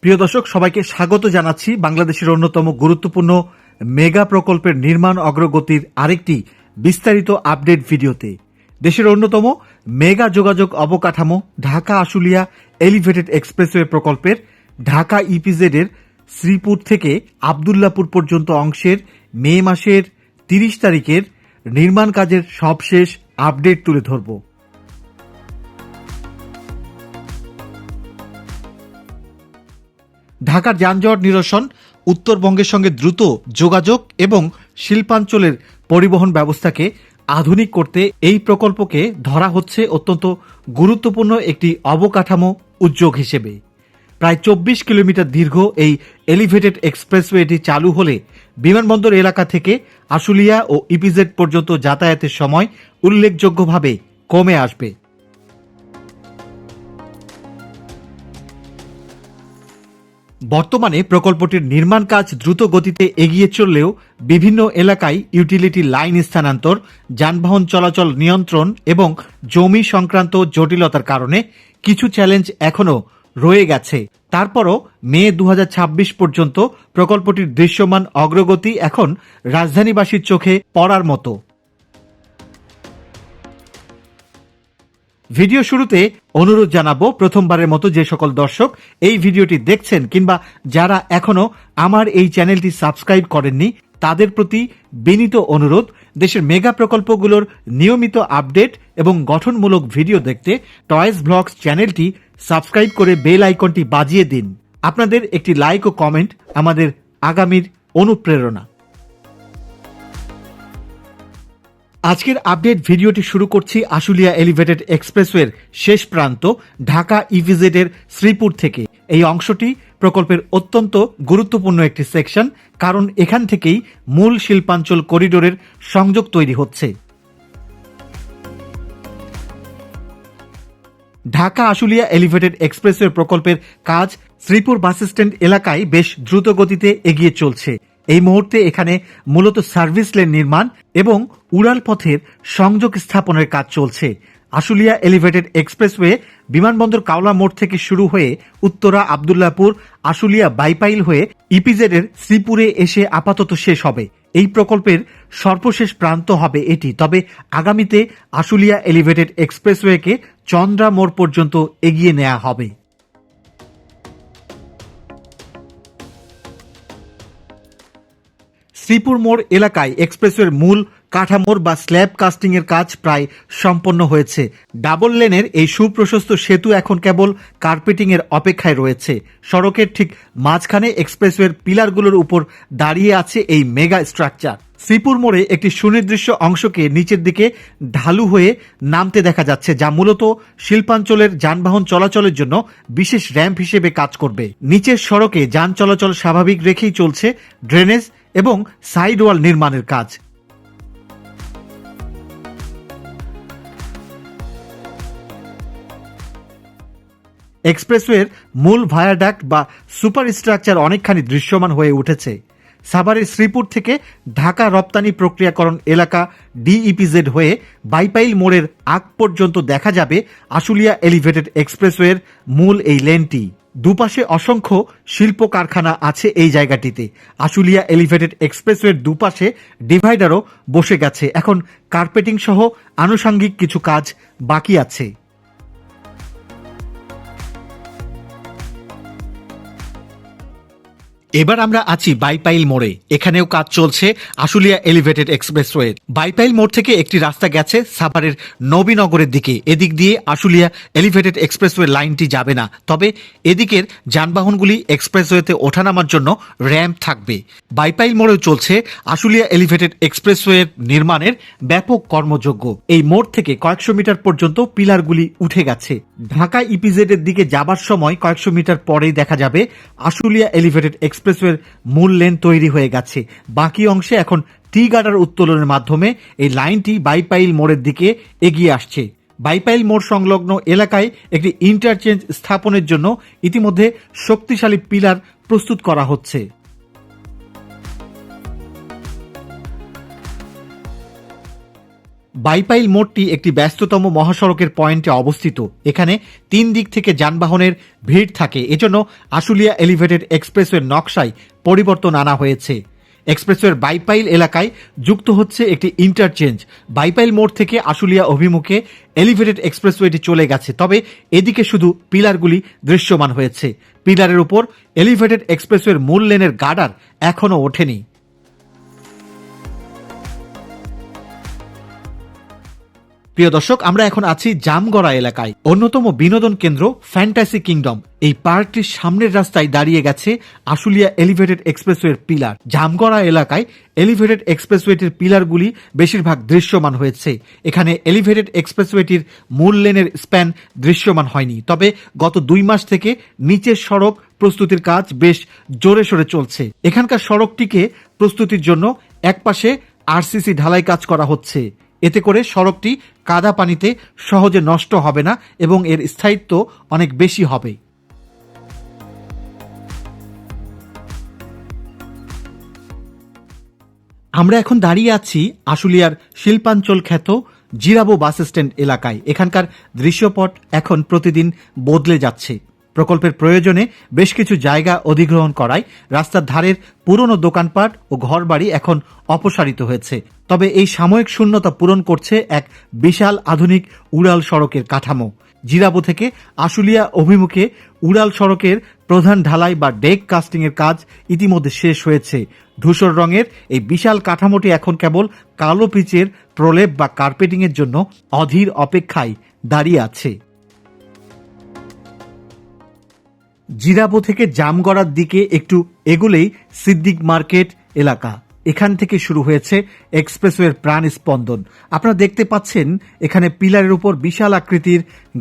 প্রিয় দর্শক, সবাইকে স্বাগত জানাচ্ছি বাংলাদেশের অন্যতম গুরুত্বপূর্ণ মেগা প্রকল্পের নির্মাণ অগ্রগতির আরেকটি বিস্তারিত আপডেট ভিডিওতে। দেশের অন্যতম মেগা যোগাযোগ অবকাঠামো ঢাকা আশুলিয়া এলিভেটেড এক্সপ্রেসওয়ে প্রকল্পের ঢাকা ইপিজেড এর শ্রীপুর থেকে আবদুল্লাপুর পর্যন্ত অংশের মে মাসের 30 তারিখের নির্মাণ কাজের সবশেষ আপডেট তুলে ধরব। ঢাকার যানজট নিরসন, উত্তরবঙ্গের সঙ্গে দ্রুত যোগাযোগ এবং শিল্পাঞ্চলের পরিবহন ব্যবস্থাকে আধুনিক করতে এই প্রকল্পকে ধরা হচ্ছে অত্যন্ত গুরুত্বপূর্ণ একটি অবকাঠামো উদ্যোগ হিসেবে। প্রায় 24 কিলোমিটার দীর্ঘ এই এলিভেটেড এক্সপ্রেসওয়েটি চালু হলে বিমানবন্দর এলাকা থেকে আশুলিয়া ও ইপিজেড পর্যন্ত যাতায়াতের সময় উল্লেখযোগ্যভাবে কমে আসবে। বর্তমানে প্রকল্পটির নির্মাণ কাজ দ্রুত গতিতে এগিয়ে চললেও বিভিন্ন এলাকায় ইউটিলিটি লাইন স্থানান্তর, যানবাহন চলাচল নিয়ন্ত্রণ এবং জমি সংক্রান্ত জটিলতার কারণে কিছু চ্যালেঞ্জ এখনও রয়ে গেছে। তারপরও মে 2026 পর্যন্ত প্রকল্পটির দৃশ্যমান অগ্রগতি এখন রাজধানীবাসীর চোখে পড়ার মতো। ভিডিও শুরুতে অনুরোধ জানাবো, প্রথমবারের মতো যে সকল দর্শক এই ভিডিওটি দেখছেন কিংবা যারা এখনো আমার এই চ্যানেলটি সাবস্ক্রাইব করেননি তাদের প্রতি বিনীত অনুরোধ, দেশের মেগা প্রকল্পগুলোর নিয়মিত আপডেট এবং গঠনমূলক ভিডিও দেখতে টয়েস ব্লগস চ্যানেলটি সাবস্ক্রাইব করে বেল আইকনটি বাজিয়ে দিন। আপনাদের একটি লাইক ও কমেন্ট আমাদের আগামীর অনুপ্রেরণা। আজকের আপডেট ভিডিওটি শুরু করছি আশুলিয়া এলিভেটেড এক্সপ্রেসওয়ের শেষ প্রান্ত ঢাকা ইপিজেড এর শ্রীপুর থেকে। এই অংশটি প্রকল্পের অত্যন্ত গুরুত্বপূর্ণ একটি সেকশন, কারণ এখান থেকেই মূল শিল্পাঞ্চল করিডোরের সংযোগ তৈরি হচ্ছে। ঢাকা আশুলিয়া এলিভেটেড এক্সপ্রেসওয়ে প্রকল্পের কাজ শ্রীপুর বাসস্ট্যান্ড এলাকায় বেশ দ্রুত গতিতে এগিয়ে চলছে। এই মুহূর্তে এখানে মূলত সার্ভিস লেন নির্মাণ এবং উড়াল পথের সংযোগ স্থাপনের কাজ চলছে। আশুলিয়া এলিভেটেড এক্সপ্রেসওয়ে বিমানবন্দর কাওলা মোড় থেকে শুরু হয়ে উত্তরা আবদুল্লাপুর আশুলিয়া বাইপাইল হয়ে ইপিজেড এর শ্রীপুরে এসে আপাতত শেষ হবে। এই প্রকল্পের সর্বশেষ প্রান্ত হবে এটি। তবে আগামীতে আশুলিয়া এলিভেটেড এক্সপ্রেসওয়েকে চন্দ্রা মোড় পর্যন্ত এগিয়ে নেওয়া হবে। শ্রীপুর মোড় এলাকায় এক্সপ্রেসওয়ের মূল কাঠামোর বা স্ল্যাব কাস্টিং এর কাজ প্রায় সম্পন্ন হয়েছে। ডাবল লেনের এই সুপ্রশস্ত সেতু এখন কেবল কার্পেটিং এর অপেক্ষায় রয়েছে। সড়কের ঠিক মাঝখানে এক্সপ্রেসওয়ের পিলারগুলোর উপর দাঁড়িয়ে আছে এই মেগা স্ট্রাকচার। শ্রীপুর মোড়ে একটি সুনির্দিষ্ট অংশকে নিচের দিকে ঢালু হয়ে নামতে দেখা যাচ্ছে, যা মূলত শিল্পাঞ্চলের যানবাহন চলাচলের জন্য বিশেষ র্যাম্প হিসেবে কাজ করবে। নিচের সড়কে যান চলাচল স্বাভাবিক রেখেই চলছে ড্রেনেজ এবং সাইড ওয়াল নির্মাণের কাজ। এক্সপ্রেসওয়ের মূল ভায়াডাক্ট বা সুপার স্ট্রাকচার অনেকখানি দৃশ্যমান হয়ে উঠেছে। সাভারের শ্রীপুর থেকে ঢাকা রপ্তানি প্রক্রিয়াকরণ এলাকা ডিইপিজেড হয়ে বাইপাইল মোড়ের আগ পর্যন্ত দেখা যাবে আশুলিয়া এলিভেটেড এক্সপ্রেসওয়ের মূল এই লেনটি। দুপাশে অসংখ্য শিল্প কারখানা আছে এই জায়গাটিতে। আশুলিয়া এলিভেটেড এক্সপ্রেসওয়ের দুপাশে ডিভাইডারও বসে গেছে। এখন কার্পেটিং সহ আনুষঙ্গিক কিছু কাজ বাকি আছে। এবার আমরা আছি বাইপাইল মোড়ে। এখানেও কাজ চলছে আশুলিয়া এলিভেটেড এক্সপ্রেসওয়ে। বাইপাইল মোড় থেকে একটি রাস্তা গেছে সাভারের নবীনগরের দিকে। এদিক দিয়ে আশুলিয়া এলিভেটেড এক্সপ্রেসওয়ে লাইনটি যাবে না, তবে এদিকের যানবাহনগুলি এক্সপ্রেসওয়েতে ওঠানামার জন্য র্যাম্প থাকবে। বাইপাইল মোড়েও চলছে আশুলিয়া এলিভেটেড এক্সপ্রেসওয়ের নির্মাণের ব্যাপক কর্মযজ্ঞ। এই মোড় থেকে কয়েকশো মিটার পর্যন্ত পিলারগুলি উঠে গেছে। ঢাকা ইপিজেড এর দিকে যাবার সময় কয়েকশো মিটার পরেই দেখা যাবে আশুলিয়া এলিভেটেড এক্সপ্রেসওয়ের মূল লেন তৈরি হয়ে গেছে। বাকি অংশে এখন টি গার্ডার উত্তোলনের মাধ্যমে এই লাইনটি বাইপাইল মোড়ের দিকে এগিয়ে আসছে। বাইপাইল মোড় সংলগ্ন এলাকায় একটি ইন্টারচেঞ্জ স্থাপনের জন্য ইতিমধ্যে শক্তিশালী পিলার প্রস্তুত করা হচ্ছে। বাইপাইল মোড়টি একটি ব্যস্ততম মহাসড়কের পয়েন্টে অবস্থিত। এখানে 3 দিক থেকে যানবাহনের ভিড় থাকে, এজন্য আশুলিয়া এলিভেটেড এক্সপ্রেসওয়ের নকশায় পরিবর্তন আনা হয়েছে। এক্সপ্রেসওয়ের বাইপাইল এলাকায় যুক্ত হচ্ছে একটি ইন্টারচেঞ্জ। বাইপাইল মোড় থেকে আশুলিয়া অভিমুখে এলিভেটেড এক্সপ্রেসওয়েটি চলে গেছে, তবে এদিকে শুধু পিলারগুলি দৃশ্যমান হয়েছে। পিলারের উপর এলিভেটেড এক্সপ্রেসওয়ের মূল লেনের গার্ডার এখনও ওঠেনি। প্রিয় দর্শক, আমরা এখন আছি জামগড়া এলাকায়। অন্যতম বিনোদন কেন্দ্র ফ্যান্টাসি কিংডম এই পার্কটির সামনের রাস্তায় দাঁড়িয়ে গেছে আশুলিয়া এলিভেটেড এক্সপ্রেসওয়ের পিলার। জামগড়া এলাকায় এলিভেটেড এক্সপ্রেসওয়েটির পিলারগুলি বেশিরভাগ দৃশ্যমান হয়েছে। এখানে এলিভেটেড এক্সপ্রেসওয়েটির মূল লেনের স্প্যান দৃশ্যমান হয়নি, তবে গত 2 মাস থেকে নিচের সড়ক প্রস্তুতির কাজ বেশ জোরে সোরে চলছে। এখানকার সড়কটিকে প্রস্তুতির জন্য একপাশে আরসিসি ঢালাই কাজ করা হচ্ছে। এতে করে সড়কটি কাদা পানিতে সহজে নষ্ট হবে না এবং এর স্থায়িত্ব অনেক বেশি হবে। আমরা এখন দাঁড়িয়ে আছি আশুলিয়ার শিল্পাঞ্চল খ্যাত জিরাবো বাস স্ট্যান্ড এলাকায়। এখানকার দৃশ্যপট এখন প্রতিদিন বদলে যাচ্ছে। প্রকল্পের প্রয়োজনে বেশ কিছু জায়গা অধিগ্রহণ করায় রাস্তার ধারের পুরনো দোকানপাট ও ঘরবাড়ি এখন অপসারিত হয়েছে। তবে এই সাময়িক শূন্যতা পূরণ করছে এক বিশাল আধুনিক উড়াল সড়কের কাঠামো। জিরাবো থেকে আশুলিয়া অভিমুখে উড়াল সড়কের প্রধান ঢালাই বা ডেক কাস্টিং এর কাজ ইতিমধ্যে শেষ হয়েছে। ধূসর রঙের এই বিশাল কাঠামোটি এখন কেবল কালো পিচের প্রলেপ বা কার্পেটিং এর জন্য অধীর অপেক্ষায় দাঁড়িয়ে আছে। জিরাবো থেকে জামগড়ার দিকে একটু এগোলেই সিদ্দিক মার্কেট এলাকা। এখান থেকে শুরু হয়েছে এক্সপ্রেসওয়ের প্রাণ স্পন্দন। আপনারা দেখতে পাচ্ছেন এখানে পিলারের উপর বিশাল আকৃতির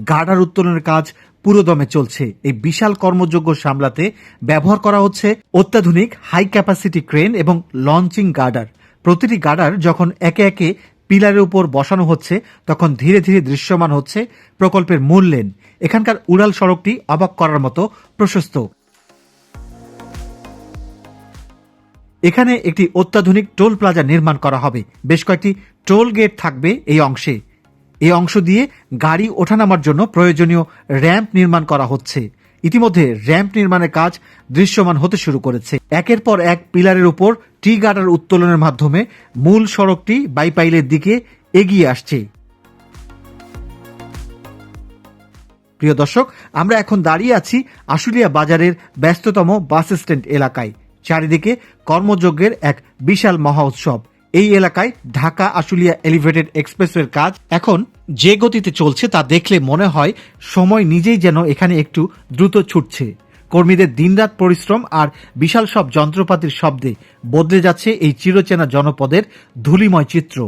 গার্ডার উত্তোলনের কাজ পুরোদমে চলছে। এই বিশাল কর্মযজ্ঞ সামলাতে ব্যবহার করা হচ্ছে অত্যাধুনিক হাই ক্যাপাসিটি ক্রেন এবং লঞ্চিং গার্ডার। প্রতিটি গার্ডার যখন একে একে পিলারের উপর বসানো হচ্ছে, তখন ধীরে ধীরে দৃশ্যমান হচ্ছে প্রকল্পের মূল লেন। এখানকার উড়াল সড়কটি অবাক করার মতো প্রশস্ত। এখানে একটি অত্যাধুনিক টোল প্লাজা নির্মাণ করা হবে। বেশ কয়েকটি টোল গেট থাকবে এই অংশে। এই অংশ দিয়ে গাড়ি ওঠানামার জন্য প্রয়োজনীয় র্যাম্প নির্মাণ করা হচ্ছে। ইতিমধ্যে র্যাম্প নির্মাণের কাজ দৃশ্যমান হতে শুরু করেছে। একের পর এক পিলারের উপর টি গার্ডার উত্তোলনের মাধ্যমে মূল সড়কটি বাইপাইলের দিকে এগিয়ে আসছে। প্রিয় দর্শক, আমরা এখন দাঁড়িয়ে আছি আশুলিয়া বাজারের ব্যস্ততম বাস স্ট্যান্ড এলাকায়। চারিদিকে কর্মযজ্ঞের এক বিশাল মহা উৎসব। এই এলাকায় ঢাকা আশুলিয়া এলিভেটেড এক্সপ্রেসওয়ের কাজ এখন যে গতিতে চলছে তা দেখলে মনে হয় সময় নিজেই যেন এখানে একটু দ্রুত ছুটছে। কর্মীদের দিনরাত পরিশ্রম আর বিশাল সব যন্ত্রপাতির শব্দে বদলে যাচ্ছে এই চিরচেনা জনপদের ধূলিময় চিত্র।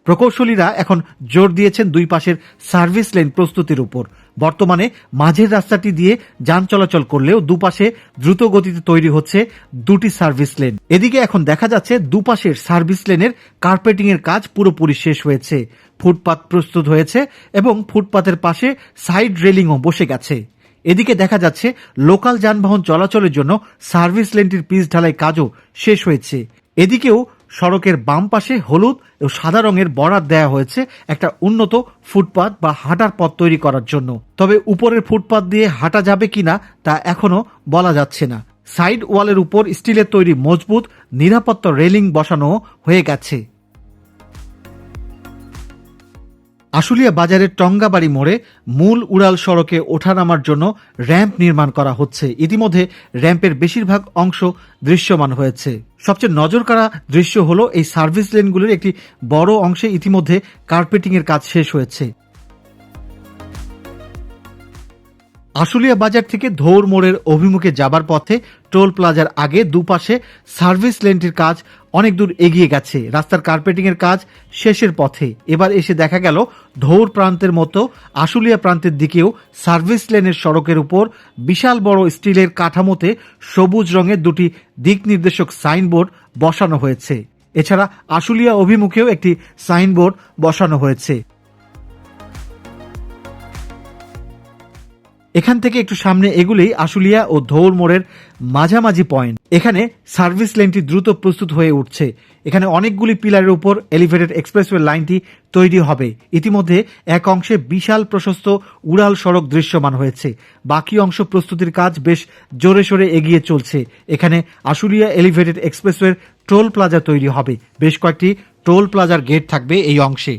প্রকৌশলীরা এখন জোর দিয়েছেন 2 পাশের সার্ভিস লেন প্রস্তুতির উপর। বর্তমানে মাঝের রাস্তাটি দিয়ে যান চলাচল করলেও দুপাশে দ্রুত গতিতে তৈরি হচ্ছে 2টি সার্ভিস লেন। এদিকে এখন দেখা যাচ্ছে দুপাশের সার্ভিস লেনের কার্পেটিং এর কাজ পুরোপুরি শেষ হয়েছে। ফুটপাত প্রস্তুত হয়েছে এবং ফুটপাতের পাশে সাইড রেলিংও বসে গেছে। এদিকে দেখা যাচ্ছে লোকাল যানবাহন চলাচলের জন্য সার্ভিস লেনটির পিচ ঢালাই কাজও শেষ হয়েছে। এদিকেও সড়কের বাম পাশে হলুদ ও সাদা রঙের বরাদ দেওয়া হয়েছে একটা উন্নত ফুটপাত বা হাঁটার পথ তৈরি করার জন্য। তবে উপরের ফুটপাত দিয়ে হাঁটা যাবে কিনা তা এখনো বলা যাচ্ছে না। সাইড ওয়ালের উপর স্টিলের তৈরি মজবুত নিরাপত্তা রেলিং বসানো হয়ে গেছে। আশুলিয়া বাজারের টঙ্গাবাড়ি মোড়ে মূল উড়াল সড়কে ওঠানামার জন্য র্যাম্প নির্মাণ করা হচ্ছে। ইতিমধ্যে র্যাম্পের বেশিরভাগ অংশ দৃশ্যমান হয়েছে। সবচেয়ে নজরকাড়া দৃশ্য হলো এই সার্ভিস লেনগুলির একটি বড় অংশে ইতিমধ্যে কার্পেটিং এর কাজ শেষ হয়েছে। আশুলিয়া বাজার থেকে ধৌর মোড়ের অভিমুখে যাবার পথে টোল প্লাজার আগে দুপাশে সার্ভিস লেনটির কাজ অনেক দূর এগিয়ে গেছে। রাস্তার কার্পেটিং এর কাজ শেষের পথে। এবার এসে দেখা গেল ধৌর প্রান্তের মতো আশুলিয়া প্রান্তের দিকেও সার্ভিস লেনের সড়কের উপর বিশাল বড় স্টিলের কাঠামোতে সবুজ রঙের 2টি দিক নির্দেশক সাইনবোর্ড বসানো হয়েছে। এছাড়া আশুলিয়া অভিমুখেও একটি সাইনবোর্ড বসানো হয়েছে। এখান থেকে একটু সামনে এগুলেই আশুলিয়া ও ধৌর মোড়ের মাঝামাঝি পয়েন্ট। এখানে সার্ভিস লেনটি দ্রুত প্রস্তুত হয়ে উঠছে। এখানে অনেকগুলি পিলারের উপর এলিভেটেড এক্সপ্রেসওয়ে লাইনটি তৈরি হবে। ইতিমধ্যে এক অংশে বিশাল প্রশস্ত উড়াল সড়ক দৃশ্যমান হয়েছে। বাকি অংশ প্রস্তুতির কাজ বেশ জোরে সোরে এগিয়ে চলছে। এখানে আশুলিয়া এলিভেটেড এক্সপ্রেসওয়ের টোল প্লাজা তৈরি হবে। বেশ কয়েকটি টোল প্লাজার গেট থাকবে এই অংশে।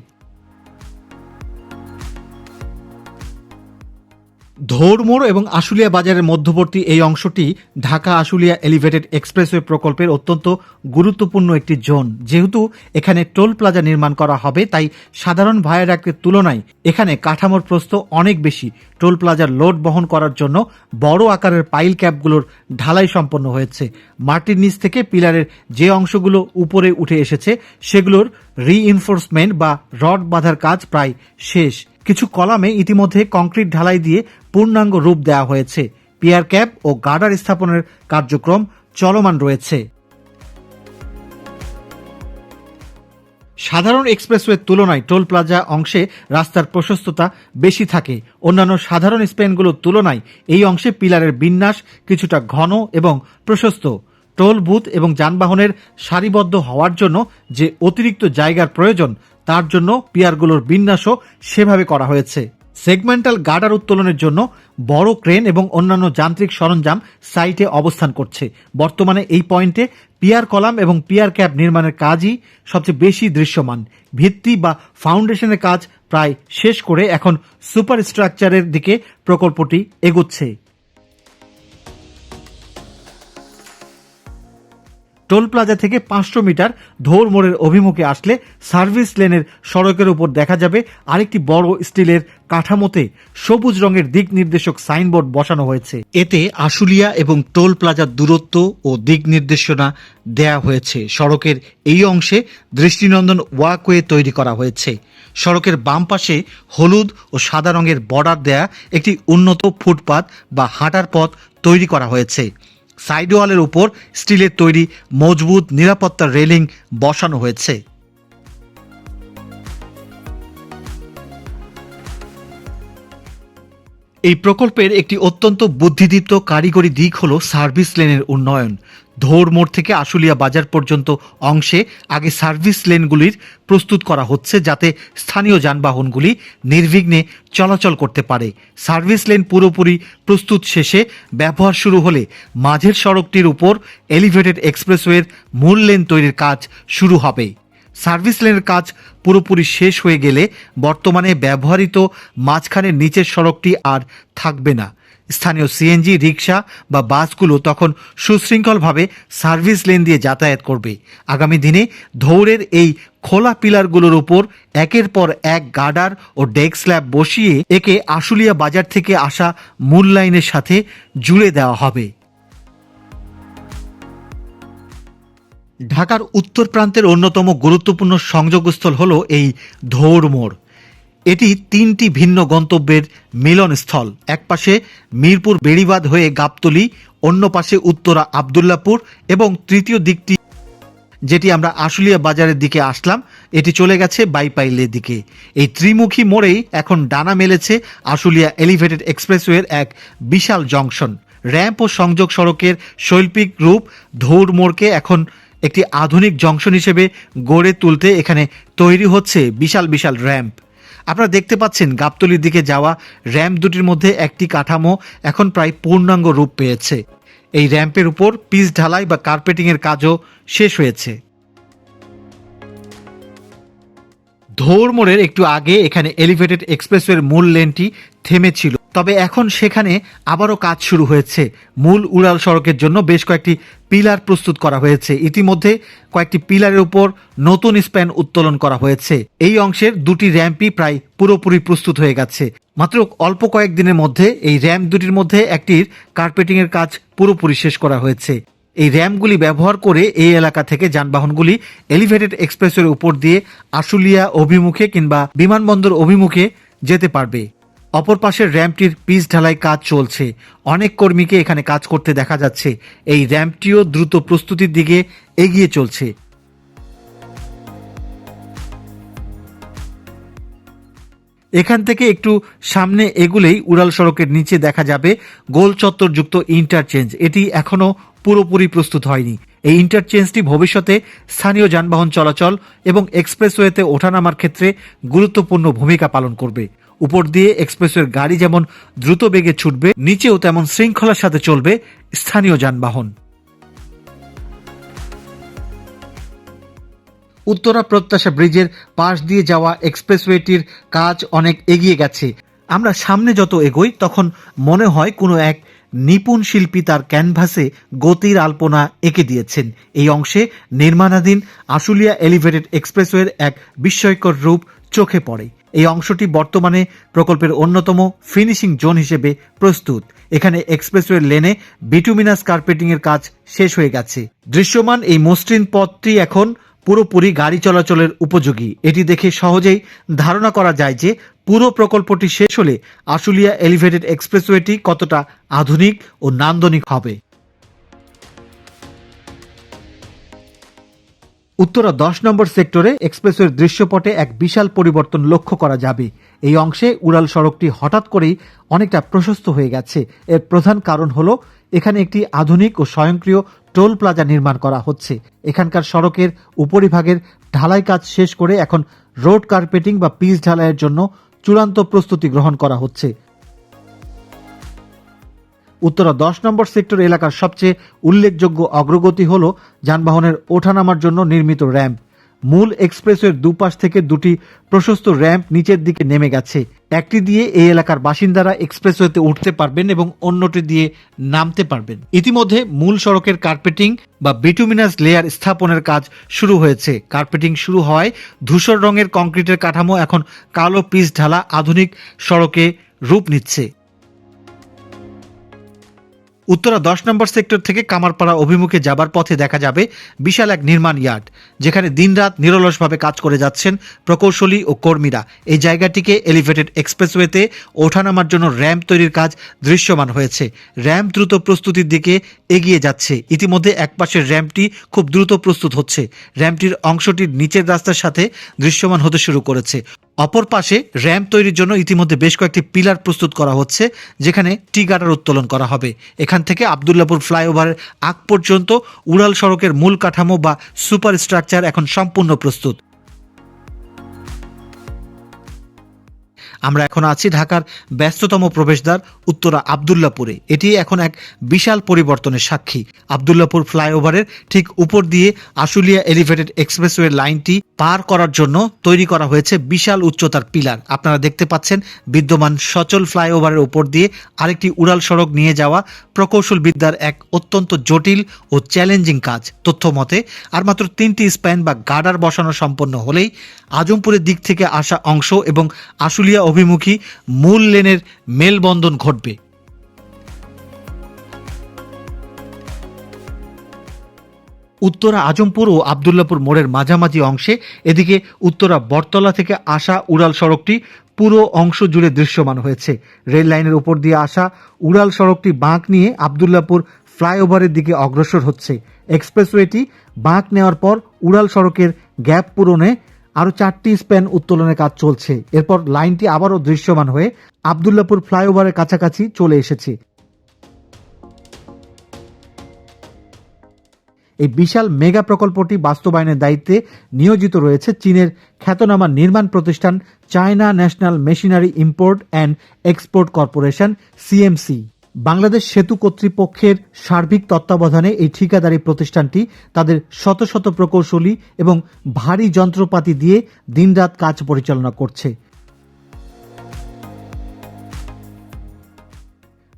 ধৌরমোড় এবং আশুলিয়া বাজারের মধ্যবর্তী এই অংশটি ঢাকা আশুলিয়া এলিভেটেড এক্সপ্রেসওয়ে প্রকল্পের অত্যন্ত গুরুত্বপূর্ণ একটি জোন। যেহেতু এখানে টোল প্লাজা নির্মাণ করা হবে, তাই সাধারণ ভায়াডাক্টের তুলনায় এখানে কাঠামোর প্রস্থ অনেক বেশি। টোল প্লাজার লোড বহন করার জন্য বড় আকারের পাইল ক্যাপগুলোর ঢালাই সম্পন্ন হয়েছে। মাটির নিচ থেকে পিলারের যে অংশগুলো উপরে উঠে এসেছে সেগুলোর রিইনফোর্সমেন্ট বা রড বাঁধার কাজ প্রায় শেষ। কিছু কলামে ইতিমধ্যে কংক্রিট ঢালাই দিয়ে পূর্ণাঙ্গ রূপ দেওয়া হয়েছে। পিয়ার ক্যাপ ও গার্ডার স্থাপনের কার্যক্রম চলমান রয়েছে। সাধারণ এক্সপ্রেসওয়ের তুলনায় টোল প্লাজা অংশে রাস্তার প্রশস্ততা বেশি থাকে। অন্যান্য সাধারণ স্প্যানগুলোর তুলনায় এই অংশে পিলারের বিন্যাস কিছুটা ঘন এবং প্রশস্ত। টোল বুথ এবং যানবাহনের সারিবদ্ধ হওয়ার জন্য যে অতিরিক্ত জায়গার প্রয়োজন, তার জন্য পিয়ারগুলোর বিন্যাসও সেভাবে করা হয়েছে। সেগমেন্টাল গার্ডার উত্তোলনের জন্য বড় ক্রেন এবং অন্যান্য যান্ত্রিক সরঞ্জাম সাইটে অবস্থান করছে। বর্তমানে এই পয়েন্টে পিয়ার কলাম এবং পিয়ার ক্যাপ নির্মাণের কাজই সবচেয়ে বেশি দৃশ্যমান। ভিত্তি বা ফাউন্ডেশনের কাজ প্রায় শেষ করে এখন সুপার স্ট্রাকচারের দিকে প্রকল্পটি এগোচ্ছে। টোল প্লাজা থেকে 500 মিটার ধৌর মোড়ের অভিমুখে আসলে সার্ভিস লেনের সড়কের উপর দেখা যাবে আরেকটি বড় স্টিলের কাঠামোতে সবুজ রঙের দিক নির্দেশক সাইনবোর্ড বসানো হয়েছে। এতে আশুলিয়া এবং টোল প্লাজার দূরত্ব ও দিক নির্দেশনা দেয়া হয়েছে। সড়কের এই অংশে দৃষ্টিনন্দন ওয়াকওয়ে তৈরি করা হয়েছে। সড়কের বাম পাশে হলুদ ও সাদা রঙের বর্ডার দেয়া একটি উন্নত ফুটপাত বা হাঁটার পথ তৈরি করা হয়েছে। সাইড ওয়ালের উপর স্টিলের তৈরি মজবুত নিরাপত্তা রেলিং বসানো হয়েছে। এই প্রকল্পের একটি অত্যন্ত বুদ্ধিদীপ্ত কারিগরি দিক হল সার্ভিস লেনের উন্নয়ন। ধৌর মোড় থেকে আশুলিয়া বাজার পর্যন্ত অংশে আগে সার্ভিস লেনগুলির প্রস্তুত করা হচ্ছে, যাতে স্থানীয় যানবাহনগুলি নির্বিঘ্নে চলাচল করতে পারে। সার্ভিস লেন পুরোপুরি প্রস্তুত শেষে ব্যবহার শুরু হলে মাঝের সড়কটির উপর এলিভেটেড এক্সপ্রেসওয়ের মূল লেন তৈরির কাজ শুরু হবে। সার্ভিস লেনের কাজ পুরোপুরি শেষ হয়ে গেলে বর্তমানে ব্যবহৃত মাঝখানের নিচের সড়কটি আর থাকবে না। স্থানীয় সিএনজি, রিক্সা বা বাসগুলো তখন সুশৃঙ্খলভাবে সার্ভিস লেন দিয়ে যাতায়াত করবে। আগামী দিনে ধৌরের এই খোলা পিলারগুলোর উপর একের পর এক গার্ডার ও ডেক স্ল্যাব বসিয়ে একে আশুলিয়া বাজার থেকে আসা মূল লাইনের সাথে জুড়ে দেওয়া হবে। ঢাকার উত্তর প্রান্তের অন্যতম গুরুত্বপূর্ণ সংযোগস্থল হল এই ধৌর মোড়। এটি 3টি ভিন্ন গন্তব্যের মিলনস্থল। এক পাশে মিরপুর বেড়িবাঁধ হয়ে গাবতলী, অন্য পাশে উত্তরা আবদুল্লাপুর এবং তৃতীয় দিকটি যেটি আমরা আশুলিয়া বাজারের দিকে আসলাম, এটি চলে গেছে বাইপাইলের দিকে। এই ত্রিমুখী মোড়েই এখন ডানা মেলেছে আশুলিয়া এলিভেটেড এক্সপ্রেসওয়ের এক বিশাল জংশন। র্যাম্প ও সংযোগ সড়কের শৈল্পিক রূপ ধৌর মোড়কে এখন একটি আধুনিক জংশন হিসেবে গড়ে তুলতে এখানে তৈরি হচ্ছে বিশাল বিশাল র্যাম্প। আপনারা দেখতে পাচ্ছেন গাবতলীর দিকে যাওয়া র্যাম্প দুটির মধ্যে একটি কাঠামো এখন প্রায় পূর্ণাঙ্গ রূপ পেয়েছে। এই র্যাম্পের উপর পিচ ঢালাই বা কার্পেটিংয়ের কাজও শেষ হয়েছে। ধৌর মোড়ের একটু আগে এখানে এলিভেটেড এক্সপ্রেসওয়ের মূল লেনটি থেমেছিল, তবে এখন সেখানে আবারও কাজ শুরু হয়েছে। মূল উড়াল সড়কের জন্য বেশ কয়েকটি পিলার প্রস্তুত করা হয়েছে। ইতিমধ্যে কয়েকটি পিলারের উপর নতুন স্প্যান উত্তোলন করা হয়েছে। এই অংশের দুটি র্যাম্পই প্রায় পুরোপুরি প্রস্তুত হয়ে গেছে। মাত্র অল্প কয়েকদিনের মধ্যে এই র্যাম্প দুটির মধ্যে একটির কার্পেটিংয়ের কাজ পুরোপুরি শেষ করা হয়েছে। এই র্যাম্পগুলি ব্যবহার করে এই এলাকা থেকে যানবাহনগুলি এলিভেটেড এক্সপ্রেসওয়ের উপর দিয়ে আশুলিয়া অভিমুখে কিংবা বিমানবন্দর অভিমুখে যেতে পারবে। অপর পাশের র্যাম্পটির পিচ ঢালাই কাজ চলছে। অনেক কর্মীকে এখানে কাজ করতে দেখা যাচ্ছে। এই র্যাম্পটিও দ্রুত প্রস্তুতির দিকে এগিয়ে চলছে। এখান থেকে একটু সামনে এগুলেই উড়াল সড়কের নিচে দেখা যাবে গোল চত্বরযুক্ত ইন্টারচেঞ্জ। এটি এখনো পুরোপুরি প্রস্তুত হয়নি। এই ইন্টারচেঞ্জটি ভবিষ্যতে স্থানীয় যানবাহন চলাচল এবং এক্সপ্রেসওয়েতে ওঠানামার ক্ষেত্রে গুরুত্বপূর্ণ ভূমিকা পালন করবে। উপর দিয়ে এক্সপ্রেসওয়ের গাড়ি যেমন দ্রুত বেগে ছুটবে, নিচেও তেমন শৃঙ্খলার সাথে চলবে স্থানীয় যানবাহন। উত্তরা প্রত্যাশা ব্রিজের পাশ দিয়ে যাওয়া এক্সপ্রেসওয়েটির কাজ অনেক এগিয়ে গেছে। আমরা সামনে যত এগোই তখন মনে হয় কোনো এক নিপুণ শিল্পী তার ক্যানভাসে গতির আলপনা এঁকে দিয়েছেন। এই অংশে নির্মাণাধীন আশুলিয়া এলিভেটেড এক্সপ্রেসওয়ের এক বিস্ময়কর রূপ চোখে পড়ে। এই অংশটি বর্তমানে প্রকল্পের অন্যতম ফিনিশিং জোন হিসেবে প্রস্তুত। এখানে এক্সপ্রেসওয়ের লেনে বিটুমিনাস কার্পেটিং এর কাজ শেষ হয়ে গেছে। দৃশ্যমান এই মসৃণ পথটি এখন পুরোপুরি গাড়ি চলাচলের উপযোগী। এটি দেখে সহজেই ধারণা করা যায় যে পুরো প্রকল্পটি শেষ হলে আশুলিয়া এলিভেটেড এক্সপ্রেসওয়েটি কতটা আধুনিক ও নান্দনিক হবে। উত্তরা 10 নম্বর সেক্টরে এক্সপ্রেসওয়ের দৃশ্যপটে এক বিশাল পরিবর্তন লক্ষ্য করা যাবে। এই অংশে উড়াল সড়কটি হঠাৎ করেই অনেকটা প্রশস্ত হয়ে গেছে। এর প্রধান কারণ হলো এখানে একটি আধুনিক ও স্বয়ংক্রিয় টোল প্লাজা নির্মাণ করা হচ্ছে। এখানকার সড়কের উপরিভাগের ঢালাই কাজ শেষ করে এখন রোড কার্পেটিং বা পিচ ঢালাইয়ের জন্য চূড়ান্ত প্রস্তুতি গ্রহণ করা হচ্ছে। উত্তরা 10 নম্বর সেক্টর এলাকার সবচেয়ে উল্লেখযোগ্য অগ্রগতি হল যানবাহনের ওঠানামার জন্য নির্মিত র্যাম্প। মূল এক্সপ্রেসওয়ের দুপাশ থেকে দুটি প্রশস্ত র্যাম্প নিচের দিকে নেমে গেছে। একটি দিয়ে এই এলাকার বাসিন্দারা এক্সপ্রেসওয়েতে উঠতে পারবেন এবং অন্যটি দিয়ে নামতে পারবেন। ইতিমধ্যে মূল সড়কের কার্পেটিং বা বিটুমিনাস লেয়ার স্থাপনের কাজ শুরু হয়েছে। কার্পেটিং শুরু হওয়ায় ধূসর রঙের কংক্রিটের কাঠামো এখন কালো পিচ ঢালা আধুনিক সড়কে রূপ নিচ্ছে। উত্তরা 10 নম্বর সেক্টর থেকে কামারপাড়া অভিমুখে যাবার পথে দেখা যাবে বিশাল এক নির্মাণ ইয়ার্ড, যেখানে দিনরাত নিরলসভাবে কাজ করে যাচ্ছেন প্রকৌশলী ও কর্মীরা। এই জায়গাটিকে এলিভেটেড এক্সপ্রেসওয়েতে ওঠানামার জন্য র্যাম্প তৈরির কাজ দৃশ্যমান হয়েছে। র্যাম্প দ্রুত প্রস্তুতির দিকে এগিয়ে যাচ্ছে। ইতিমধ্যে একপাশের র্যাম্পটি খুব দ্রুত প্রস্তুত হচ্ছে। র্যাম্পটির অংশটির নিচের রাস্তার সাথে দৃশ্যমান হতে শুরু করেছে। অপর পাশে র্যাম্প তৈরির জন্য ইতিমধ্যে বেশ কয়েকটি পিলার প্রস্তুত করা হচ্ছে, যেখানে টি গার্ডার উত্তোলন করা হবে। এখান থেকে আবদুল্লাপুর ফ্লাইওভারের আগ পর্যন্ত উড়াল সড়কের মূল কাঠামো বা সুপার স্ট্রাকচার এখন সম্পূর্ণ প্রস্তুত। আমরা এখন আছি ঢাকার ব্যস্ততম প্রবেশদ্বার উত্তরা আবদুল্লাপুরে। এটি এখন এক বিশাল পরিবর্তনের সাক্ষী। আবদুল্লাপুর ফ্লাইওভারের ঠিক উপর দিয়ে আশুলিয়া এলিভেটেড এক্সপ্রেসওয়ে লাইনটি পার করার জন্য তৈরি করা হয়েছে বিশাল উচ্চতার পিলার। আপনারা দেখতে পাচ্ছেন বিদ্যমান সচল ফ্লাইওভারের উপর দিয়ে আরেকটি উড়াল সড়ক নিয়ে যাওয়া প্রকৌশল বিদ্যার এক অত্যন্ত জটিল ও চ্যালেঞ্জিং কাজ। তথ্য মতে আর মাত্র 3টি স্প্যান বা গার্ডার বসানো সম্পন্ন হলেই আজমপুরের দিক থেকে আসা অংশ এবং আশুলিয়া অভিমুখী মূল লেনের মেলবন্ধন ঘটবে। উত্তরা আজমপুর ও আবদুল্লাপুর মোড়ের মাঝামাঝি অংশে এদিকে উত্তরা বটতলা থেকে আসা উড়াল সড়কটি পুরো অংশ জুড়ে দৃশ্যমান হয়েছে। রেল লাইনের উপর দিয়ে আসা উড়াল সড়কটি বাঁক নিয়ে আবদুল্লাপুর ফ্লাইওভারের দিকে অগ্রসর হচ্ছে। এক্সপ্রেসওয়েটি বাঁক নেওয়ার পর উড়াল সড়কের গ্যাপ পূরণে আরও 4টি স্প্যান উত্তোলনের কাজ চলছে। এরপর লাইনটি আবারও দৃশ্যমান হয়ে আবদুল্লাপুর ফ্লাইওভারের কাছাকাছি চলে এসেছে। এই বিশাল মেগা প্রকল্পটি বাস্তবায়নের দায়িত্বে নিয়োজিত রয়েছে চীনের খ্যাতনামা নির্মাণ প্রতিষ্ঠান China national machinery import and export corporation CMC. Bangladesh সেতু কর্তৃপক্ষের সার্বিক তত্ত্বাবধানে এই ঠিকাদারি প্রতিষ্ঠানটি তাদের শত শত প্রকৌশলী এবং ভারী যন্ত্রপাতি দিয়ে দিনরাত কাজ পরিচালনা করছে।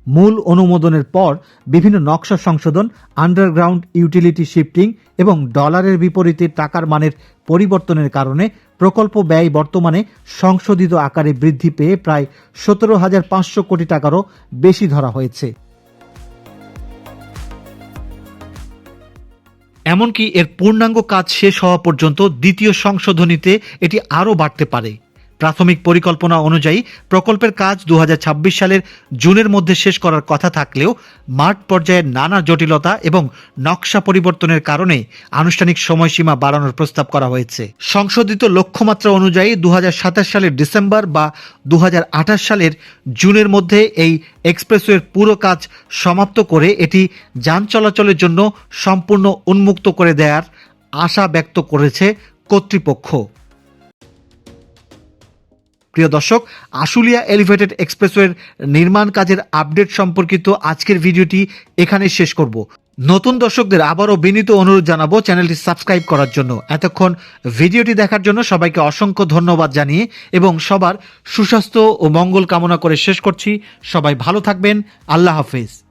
মূল অনুমোদনের পর বিভিন্ন নকশা সংশোধন, আন্ডারগ্রাউন্ড ইউটিলিটি শিফটিং এবং ডলারের বিপরীতে টাকার মানের পরিবর্তনের কারণে প্রকল্প ব্যয় বর্তমানে সংশোধিত আকারে বৃদ্ধি পেয়ে প্রায় 17,500 কোটি টাকারও বেশি ধরা হয়েছে। এমনকি এর পূর্ণাঙ্গ কাজ শেষ হওয়া পর্যন্ত দ্বিতীয় সংশোধনীতে এটি আরও বাড়তে পারে। প্রাথমিক পরিকল্পনা অনুযায়ী প্রকল্পের কাজ 2026 সালের জুনের মধ্যে শেষ করার কথা থাকলেও মাঠ পর্যায়ে নানা জটিলতা এবং নকশা পরিবর্তনের কারণে আনুষ্ঠানিক সময়সীমা বাড়ানোর প্রস্তাব করা হয়েছে। সংশোধিত লক্ষ্যমাত্রা অনুযায়ী 2027 সালের ডিসেম্বর বা 2028 সালের জুনের মধ্যে এই এক্সপ্রেসওয়ের পুরো কাজ সমাপ্ত করে এটি যান চলাচলের জন্য সম্পূর্ণ উন্মুক্ত করে দেওয়ার আশা ব্যক্ত করেছে কর্তৃপক্ষ। প্রিয় দর্শক, আশুলিয়া এলিভেটেড এক্সপ্রেসওয়ের নির্মাণ কাজের আপডেট সম্পর্কিত আজকের ভিডিওটি এখানে শেষ করব। নতুন দর্শকদের আবারও বিনীত অনুরোধ জানাবো চ্যানেলটি সাবস্ক্রাইব করার জন্য। এতক্ষণ ভিডিওটি দেখার জন্য সবাইকে অসংখ্য ধন্যবাদ জানিয়ে এবং সবার সুস্বাস্থ্য ও মঙ্গল কামনা করে শেষ করছি। সবাই ভালো থাকবেন। আল্লাহ হাফেজ।